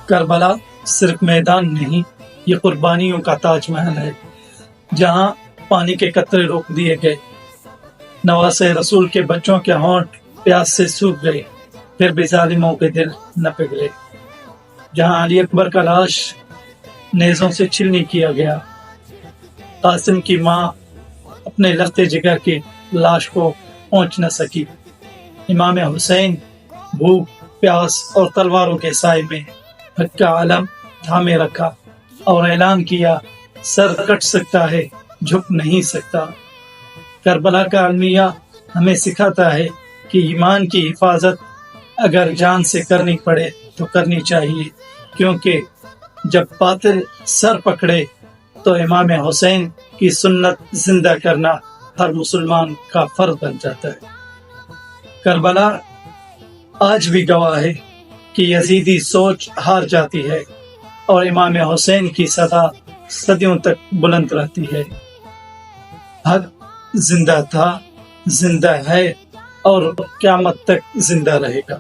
کربلا صرف میدان نہیں، یہ قربانیوں کا تاج محل ہے، جہاں پانی کے قطرے روک دیے گئے، نواسے رسول کے بچوں کے ہونٹ پیاس سے سوکھ گئے، پھر بھی ظالموں کے دل نہ پگھلے، جہاں علی اکبر کا لاش نیزوں سے چھلنی کیا گیا، قاسم کی ماں اپنے لختے جگر کی لاش کو پہنچ نہ سکی، امام حسین بھوک، پیاس اور تلواروں کے سائے میں حق کا علم تھامے رکھا اور اعلان کیا، سر کٹ سکتا ہے، جھک نہیں سکتا۔ کربلا کا المیہ ہمیں سکھاتا ہے کہ ایمان کی حفاظت اگر جان سے کرنی پڑے تو کرنی چاہیے، کیونکہ جب باطل سر پکڑے تو امام حسین کی سنت زندہ کرنا ہر مسلمان کا فرض بن جاتا ہے۔ کربلا آج بھی گواہ ہے کہ یزیدی سوچ ہار جاتی ہے اور امام حسین کی صدا صدیوں تک بلند رہتی ہے۔ حق زندہ تھا، زندہ ہے اور قیامت تک زندہ رہے گا۔